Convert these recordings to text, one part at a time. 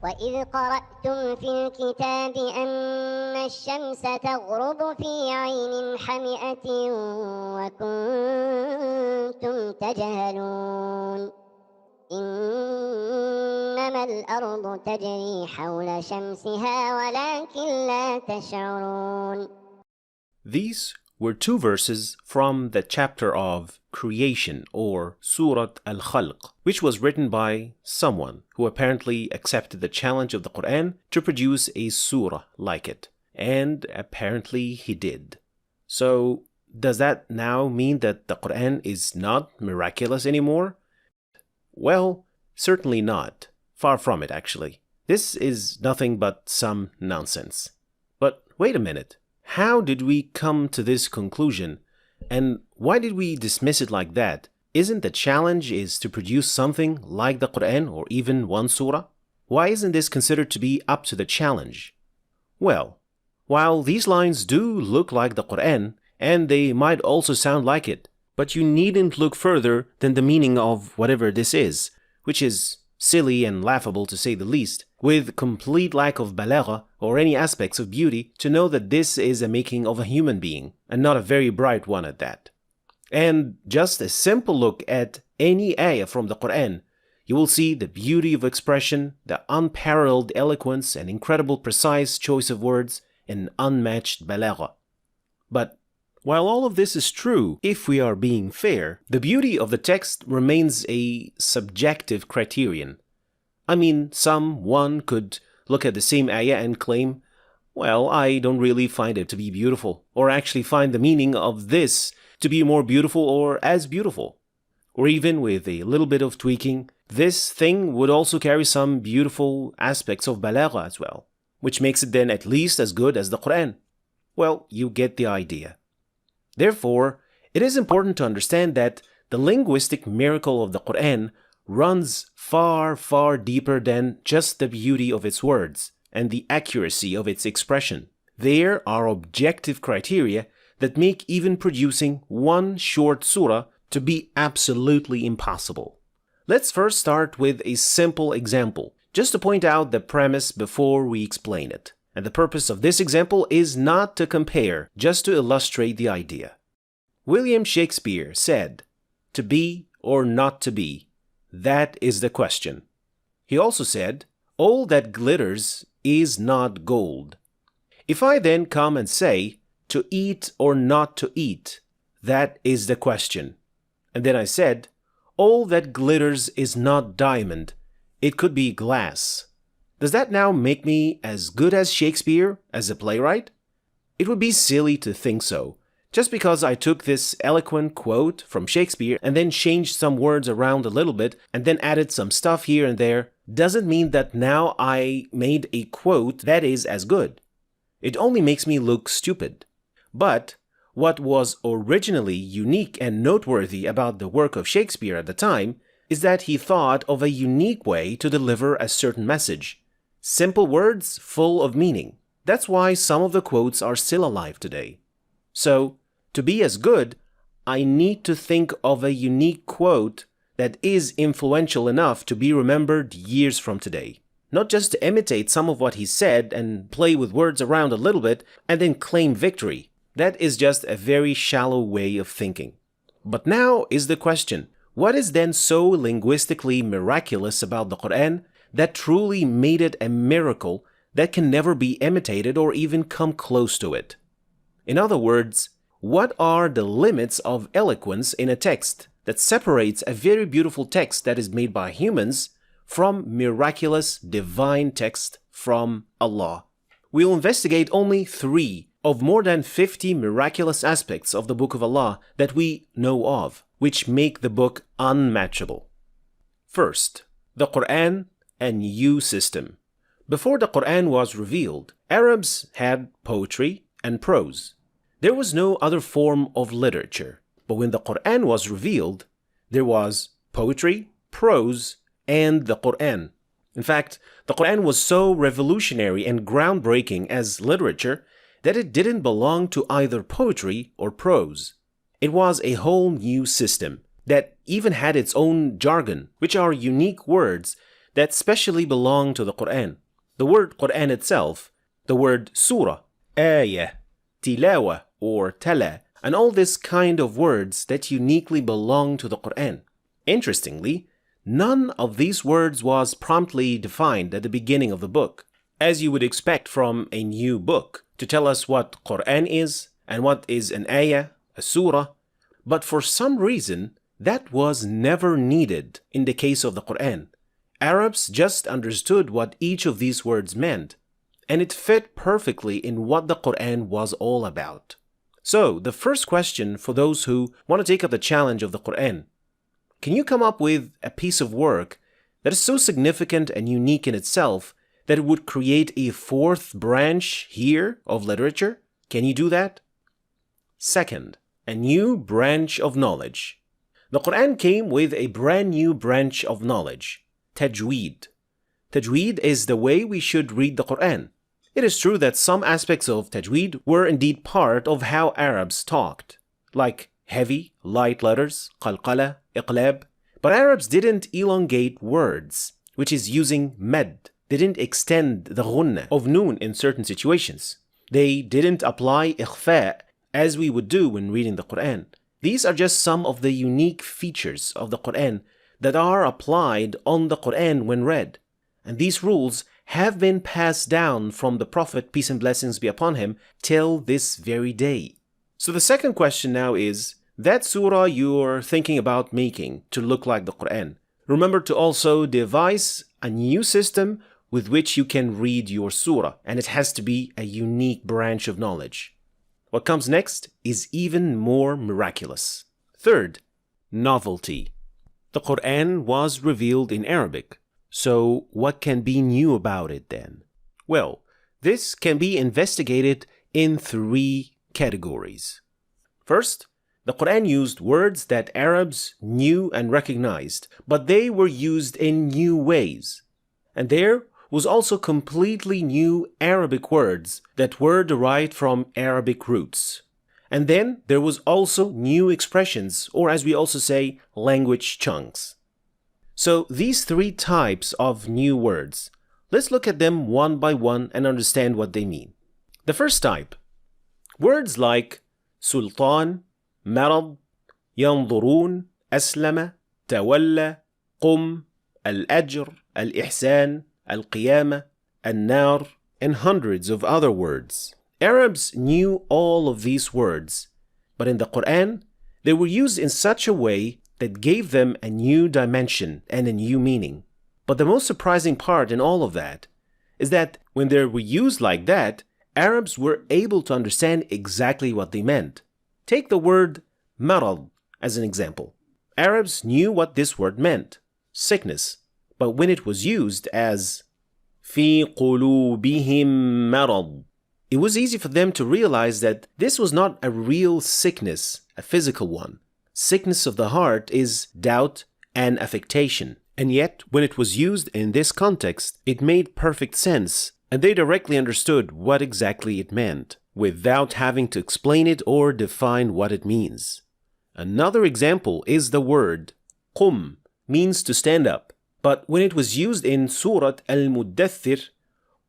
وإذ قرأتم في الكتاب أن الشمس تغرب في عين حمئة وكنتم تجهلون إنما الأرض تجري حول شمسها ولكن لا تشعرون. These were two verses from the chapter of Creation, or Surat Al-Khalq, which was written by someone who apparently accepted the challenge of the Quran to produce a surah like it. And apparently he did. So, does that now mean that the Quran is not miraculous anymore? Well, certainly not. Far from it, actually. This is nothing but some nonsense. But wait a minute. How did we come to this conclusion? And why did we dismiss it like that? Isn't the challenge is to produce something like the Quran or even one surah? Why isn't this considered to be up to the challenge? Well, while these lines do look like the Quran, and they might also sound like it, but you needn't look further than the meaning of whatever this is, which is silly and laughable to say the least, with complete lack of balagha or any aspects of beauty to know that this is a making of a human being, and not a very bright one at that. And just a simple look at any ayah from the Quran, you will see the beauty of expression, the unparalleled eloquence and incredible precise choice of words, and unmatched balagha. But while all of this is true, if we are being fair, the beauty of the text remains a subjective criterion. I mean, someone could look at the same ayah and claim, well, I don't really find it to be beautiful, or actually find the meaning of this to be more beautiful or as beautiful. Or even with a little bit of tweaking, this thing would also carry some beautiful aspects of balagha as well, which makes it then at least as good as the Quran. Well, you get the idea. Therefore, it is important to understand that the linguistic miracle of the Quran runs far, far deeper than just the beauty of its words and the accuracy of its expression. There are objective criteria that make even producing one short surah to be absolutely impossible. Let's first start with a simple example, just to point out the premise before we explain it. And the purpose of this example is not to compare, just to illustrate the idea. William Shakespeare said, "To be or not to be, that is the question." He also said, "All that glitters is not gold." If I then come and say, "To eat or not to eat, that is the question," and then I said, "All that glitters is not diamond, it could be glass," does that now make me as good as Shakespeare as a playwright? It would be silly to think so. Just because I took this eloquent quote from Shakespeare and then changed some words around a little bit and then added some stuff here and there, doesn't mean that now I made a quote that is as good. It only makes me look stupid. But what was originally unique and noteworthy about the work of Shakespeare at the time is that he thought of a unique way to deliver a certain message. Simple words full of meaning. That's why some of the quotes are still alive today. So, to be as good, I need to think of a unique quote that is influential enough to be remembered years from today. Not just to imitate some of what he said and play with words around a little bit and then claim victory. That is just a very shallow way of thinking. But now is the question, what is then so linguistically miraculous about the Quran that truly made it a miracle that can never be imitated or even come close to it? In other words, what are the limits of eloquence in a text that separates a very beautiful text that is made by humans from miraculous divine text from Allah? We'll investigate only 3 of more than 50 miraculous aspects of the Book of Allah that we know of, which make the book unmatchable. First, the Quran, a new system. Before the Quran was revealed, Arabs had poetry and prose. There was no other form of literature. But when the Quran was revealed, there was poetry, prose, and the Quran. In fact, the Quran was so revolutionary and groundbreaking as literature that it didn't belong to either poetry or prose. It was a whole new system that even had its own jargon, which are unique words that specially belong to the Quran. The word Quran itself, the word surah, ayah, tilawa or tala, and all this kind of words that uniquely belong to the Quran. Interestingly, none of these words was promptly defined at the beginning of the book, as you would expect from a new book, to tell us what Quran is and what is an ayah, a surah. But for some reason, that was never needed in the case of the Quran. Arabs just understood what each of these words meant, and it fit perfectly in what the Quran was all about. So, the first question for those who want to take up the challenge of the Quran: can you come up with a piece of work that is so significant and unique in itself that it would create a fourth branch here of literature? Can you do that? Second, a new branch of knowledge. The Quran came with a brand new branch of knowledge, Tajweed. Tajweed is the way we should read the Quran. It is true that some aspects of Tajweed were indeed part of how Arabs talked, like heavy, light letters, qalqala, iqlab. But Arabs didn't elongate words, which is using med. They didn't extend the ghunna of noon in certain situations. They didn't apply ikhfa as we would do when reading the Quran. These are just some of the unique features of the Quran that are applied on the Quran when read. And these rules have been passed down from the Prophet, peace and blessings be upon him, till this very day. So the second question now is, that surah you're thinking about making to look like the Quran, remember to also devise a new system with which you can read your surah, and it has to be a unique branch of knowledge. What comes next is even more miraculous. Third, novelty. The Quran was revealed in Arabic. So what can be new about it then? Well, this can be investigated in three categories. First, the Quran used words that Arabs knew and recognized, but they were used in new ways. And there was also completely new Arabic words that were derived from Arabic roots. And then there was also new expressions, or as we also say, language chunks. So these three types of new words, let's look at them one by one and understand what they mean. The first type, words like sultan, marad, yanzurun, aslama, tawalla, qum, al-ajr, al-ihsan, al-qiyamah, al-nar, and hundreds of other words. Arabs knew all of these words, but in the Quran, they were used in such a way that gave them a new dimension and a new meaning. But the most surprising part in all of that is that when they were used like that, Arabs were able to understand exactly what they meant. Take the word marad as an example. Arabs knew what this word meant, sickness, but when it was used as fi qulubihim marad, it was easy for them to realize that this was not a real sickness, a physical one. Sickness of the heart is doubt and affectation. And yet, when it was used in this context, it made perfect sense, and they directly understood what exactly it meant, without having to explain it or define what it means. Another example is the word qum, means to stand up. But when it was used in Surat Al-Muddathir,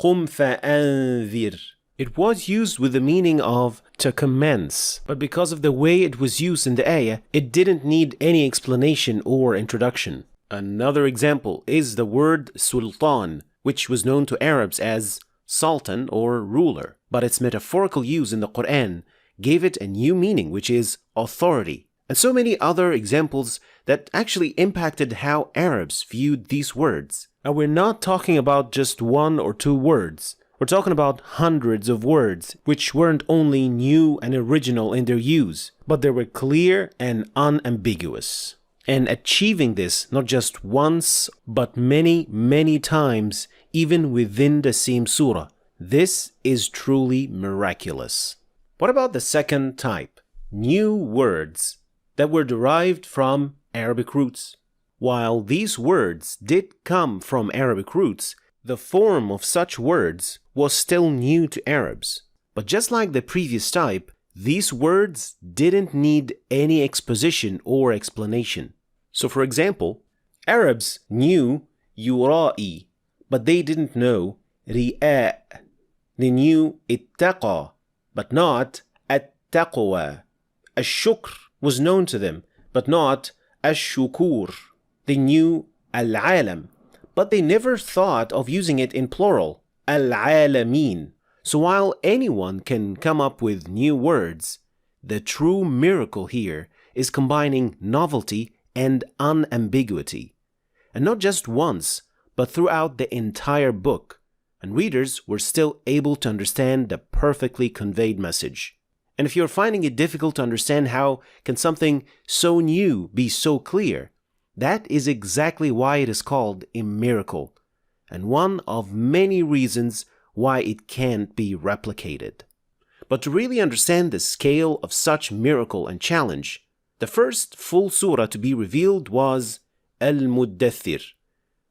qum fa'anzir, it was used with the meaning of to commence, but because of the way it was used in the ayah, it didn't need any explanation or introduction. Another example is the word sultan, which was known to Arabs as sultan or ruler, but its metaphorical use in the Quran gave it a new meaning, which is authority. And so many other examples that actually impacted how Arabs viewed these words. And we're not talking about just one or two words. We're talking about hundreds of words, which weren't only new and original in their use, but they were clear and unambiguous. And achieving this not just once, but many, many times, even within the same surah. This is truly miraculous. What about the second type? New words that were derived from Arabic roots. While these words did come from Arabic roots, the form of such words was still new to Arabs. But just like the previous type, these words didn't need any exposition or explanation. So for example, Arabs knew يرائي, but they didn't know رئاء. They knew اتقى, but not التقوى. الشكر was known to them, but not الشكور. They knew العالم, but they never thought of using it in plural, العالمين. So while anyone can come up with new words, the true miracle here is combining novelty and unambiguity. And not just once, but throughout the entire book. And readers were still able to understand the perfectly conveyed message. And if you're finding it difficult to understand how can something so new be so clear, that is exactly why it is called a miracle, and one of many reasons why it can't be replicated. But to really understand the scale of such miracle and challenge, the first full surah to be revealed was Al-Muddathir,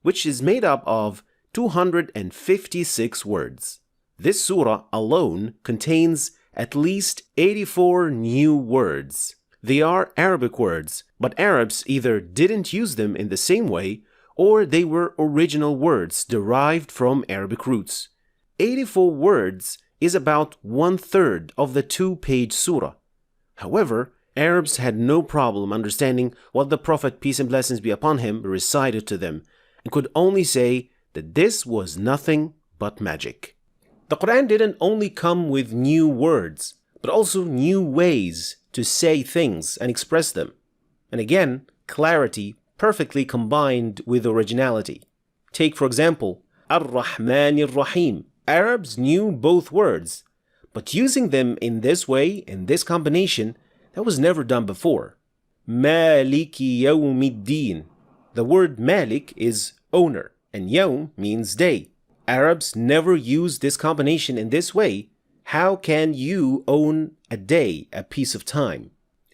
which is made up of 256 words. This surah alone contains at least 84 new words. They are Arabic words, but Arabs either didn't use them in the same way or they were original words derived from Arabic roots. 84 words is about 1/3 of the 2-page surah. However, Arabs had no problem understanding what the Prophet, peace and blessings be upon him, recited to them, and could only say that this was nothing but magic. The Quran didn't only come with new words, but also new ways to say things and express them. And again, clarity perfectly combined with originality. Take, for example, Ar-Rahman Ar-Rahim. Arabs knew both words, but using them in this way, in this combination, that was never done before. Maliki Yawmiddin. The word Malik is owner, and Yawm means day. Arabs never used this combination in this way. How can you own a day, a piece of time?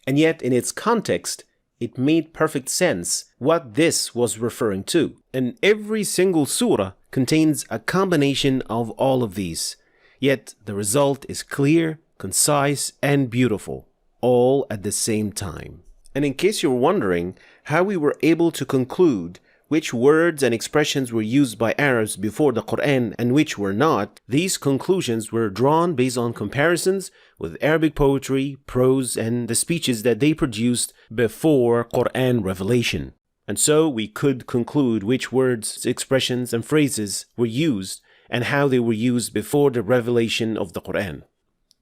And yet, in its context, it made perfect sense what this was referring to. And every single surah contains a combination of all of these. Yet, the result is clear, concise, and beautiful, all at the same time. And in case you're wondering how we were able to conclude which words and expressions were used by Arabs before the Quran and which were not, these conclusions were drawn based on comparisons with Arabic poetry, prose, and the speeches that they produced before Quran revelation. And so we could conclude which words, expressions, and phrases were used and how they were used before the revelation of the Quran.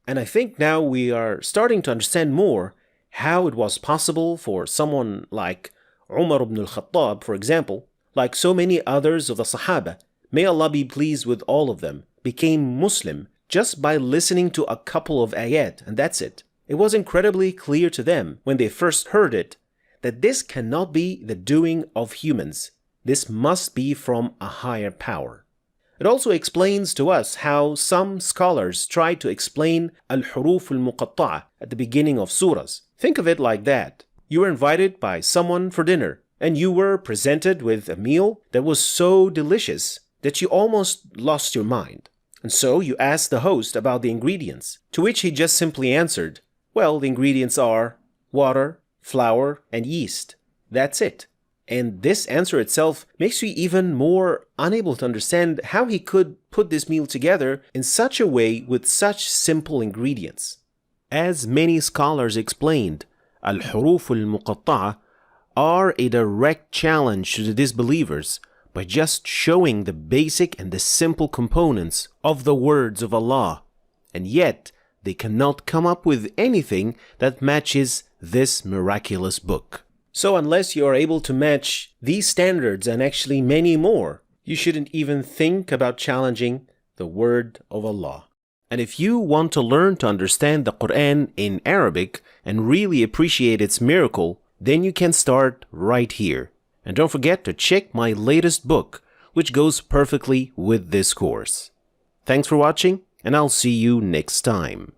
And I think now we are starting to understand more how it was possible for someone like Umar ibn al-Khattab, for example, like so many others of the Sahaba, may Allah be pleased with all of them, became Muslim just by listening to a couple of ayat, and that's it. It was incredibly clear to them when they first heard it that this cannot be the doing of humans. This must be from a higher power. It also explains to us how some scholars try to explain al-huruf al-muqatta'a at the beginning of surahs. Think of it like that. You were invited by someone for dinner, and you were presented with a meal that was so delicious that you almost lost your mind. And so you asked the host about the ingredients, to which he just simply answered, well, the ingredients are water, flour, and yeast. That's it. And this answer itself makes you even more unable to understand how he could put this meal together in such a way with such simple ingredients. As many scholars explained, al-huruf al-muqatta'a are a direct challenge to the disbelievers by just showing the basic and the simple components of the words of Allah, and yet they cannot come up with anything that matches this miraculous book. So unless you are able to match these standards and actually many more, you shouldn't even think about challenging the word of Allah. And if you want to learn to understand the Quran in Arabic and really appreciate its miracle, then you can start right here. And don't forget to check my latest book, which goes perfectly with this course. Thanks for watching, and I'll see you next time.